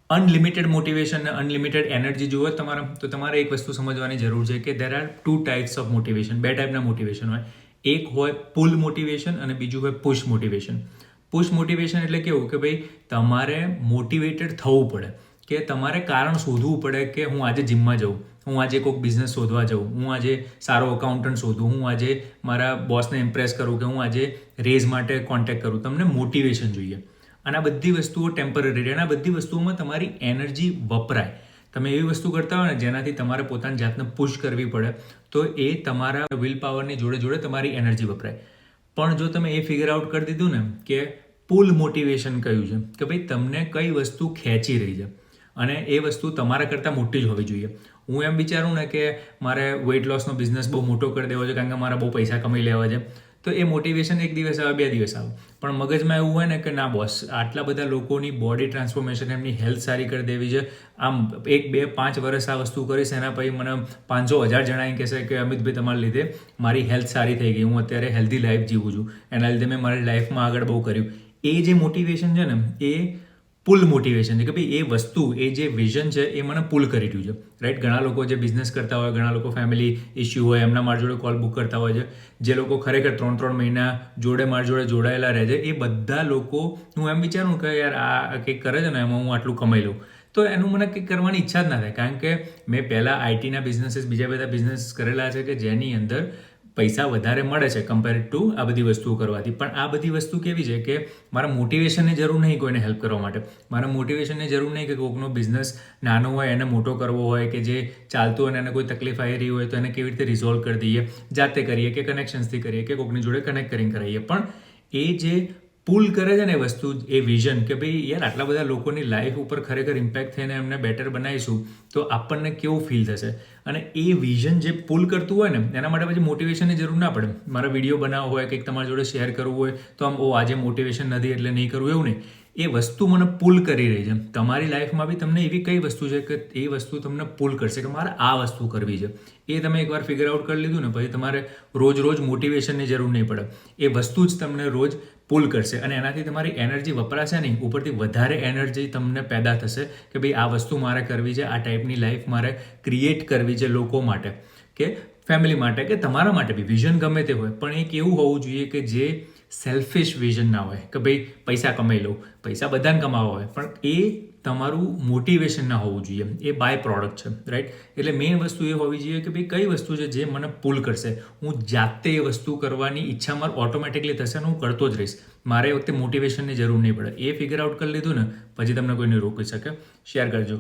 Unlimited motivation અને unlimited energy જુઓ તો તમારે એક વસ્તુ સમજવાની જરૂર છે કે there are 2 types of motivation. 2 ટાઈપના મોટિવેશન હોય. એક હોય પુલ મોટિવેશન અને બીજું હોય પુશ મોટિવેશન. પુશ મોટિવેશન એટલે કેવું કે ભાઈ તમારે મોટિવેટેડ થવું પડે, કે તમારે કારણ શોધવું પડે કે હું આજે જિમમાં જાઉં, હું આજે કોઈક બિઝનેસ શોધવા જાઉં, હું આજે સારો અકાઉન્ટન્ટ શોધું, હું આજે મારા બોસને ઇમ્પ્રેસ કરું, કે હું આજે રેઝ માટે કોન્ટેક્ટ કરું. તમને મોટિવેશન જોઈએ. અને આ બધી વસ્તુઓ ટેમ્પરરી રહે અને આ બધી વસ્તુઓમાં તમારી એનર્જી વપરાય. તમે એવી વસ્તુ કરતા હોય ને જેનાથી તમારે પોતાની જાતને પુશ કરવી પડે, તો એ તમારા વિલ પાવરની જોડે જોડે તમારી એનર્જી વપરાય. પણ જો તમે એ ફિગર આઉટ કરી દીધું ને કે પુલ મોટિવેશન કયું છે, કે ભાઈ તમને કઈ વસ્તુ ખેંચી રહી છે અને એ વસ્તુ તમારા કરતાં મોટી જ હોવી જોઈએ. હું એમ વિચારું ને કે મારે વેઇટ લોસનો બિઝનેસ બહુ મોટો કરી દેવો છે કારણ કે મારા બહુ પૈસા કમાઈ લેવા છે, તો એ મોટિવેશન એક દિવસ આવે, 2 દિવસ આવે. પણ મગજમાં એવું હોય ને કે ના બોસ, આટલા બધા લોકોની બોડી ટ્રાન્સફોર્મેશન, એમની હેલ્થ સારી કરી દેવી છે, આમ 1, 2, 5 વર્ષ આ વસ્તુ કરીશ, એના પછી મને 500,000 જણા કહેશે કે અમિતભાઈ તમારા લીધે મારી હેલ્થ સારી થઈ ગઈ, હું અત્યારે હેલ્ધી લાઈફ જીવું છું, એના લીધે મેં મારી લાઈફમાં આગળ બહુ કર્યું. એ જે મોટિવેશન છે ને એ પુલ મોટિવેશન છે, કે ભાઈ એ વસ્તુ, એ જે વિઝન છે એ મને પુલ કરી રહ્યું છે, રાઈટ. ઘણા લોકો જે બિઝનેસ કરતા હોય, ઘણા લોકો ફેમિલી ઇસ્યુ હોય, એમના મારી જોડે કોલ બુક કરતા હોય છે, જે લોકો ખરેખર 3-3 મહિના મારી જોડે જોડાયેલા રહે છે, એ બધા લોકો હું એમ વિચારું કે યાર આ કંઈક કરે છે ને એમાં હું આટલું કમાઈ લઉં, તો એનું મને કંઈક કરવાની ઈચ્છા જ ના થાય. કારણ કે મેં પહેલાં આઈટીના બિઝનેસીસ, બીજા બધા બિઝનેસ કરેલા છે કે જેની અંદર પૈસા વધારે મળે છે કમ્પેરેડ ટુ આ બધી વસ્તુઓ કરવાથી. પણ આ બધી વસ્તુ કેવી છે કે મારા મોટિવેશનની જરૂર નહીં કોઈને હેલ્પ કરવા માટે. મારા મોટિવેશનની જરૂર નહીં કે કોઈકનો બિઝનેસ નાનો હોય એને મોટો કરવો હોય, કે જે ચાલતું હોય અને એને કોઈ તકલીફ આવી રહી હોય તો એને કેવી રીતે રિઝોલ્વ કરી દઈએ, જાતે કરીએ કે કનેક્શન્સથી કરીએ કે કોઈકની જોડે કનેક્ટ કરીને કરાવીએ. પણ એ જે પુલ કરે છે ને એ વસ્તુ, એ વિઝન, કે ભાઈ યાર આટલા બધા લોકોની લાઈફ ઉપર ખરેખર ઇમ્પેક્ટ થઈને એમને બેટર બનાવીશું તો આપણને કેવું ફીલ થશે. અને એ વિઝન જે પુલ કરતું હોય ને એના માટે પછી મોટિવેશનની જરૂર ના પડે. મારા વિડીયો બનાવવો હોય, કંઈક તમારી જોડે શેર કરવું હોય તો આમ આજે મોટિવેશન નથી એટલે નહીં કરવું, એવું નહીં. એ વસ્તુ મને પુલ કરી રહી છે. તમારી લાઈફમાં બી તમને એવી કઈ વસ્તુ છે કે એ વસ્તુ તમને પુલ કરશે કે મારે આ વસ્તુ કરવી છે. એ તમે એકવાર ફિગર આઉટ કરી લીધું ને પછી તમારે રોજ મોટિવેશનની જરૂર નહીં પડે. એ વસ્તુ જ તમને રોજ પુલ કરશે અને એનાથી તમારી એનર્જી વપરાશે નહીં, ઉપરથી વધારે એનર્જી તમને પેદા થશે કે ભાઈ આ વસ્તુ મારે કરવી છે, આ ટાઈપની લાઈફ મારે ક્રિએટ કરવી છે લોકો માટે, કે ફેમિલી માટે, કે તમારા માટે બી. વિઝન ગમે તે હોય પણ એક એવું હોવું જોઈએ કે જે સેલ્ફિશ વિઝન ના હોય કે ભાઈ પૈસા કમાઈ લઉં. પૈસા બધાને કમાવા હોય પણ એ તમારું મોટિવેશન ના હોવું જોઈએ, એ બાય પ્રોડક્ટ છે, રાઈટ. એટલે મેઇન વસ્તુ એ હોવી જોઈએ કે ભાઈ કઈ વસ્તુ છે જે મને પુલ કરશે, હું જાતે એ વસ્તુ કરવાની ઈચ્છા મારી ઓટોમેટિકલી થશે અને હું કરતો જ રહીશ. મારે એ વખતે મોટિવેશનની જરૂર નહીં પડે. એ ફિગર આઉટ કરી લીધું ને પછી તમને કોઈ નહીં રોકી શકે. શેર કરજો.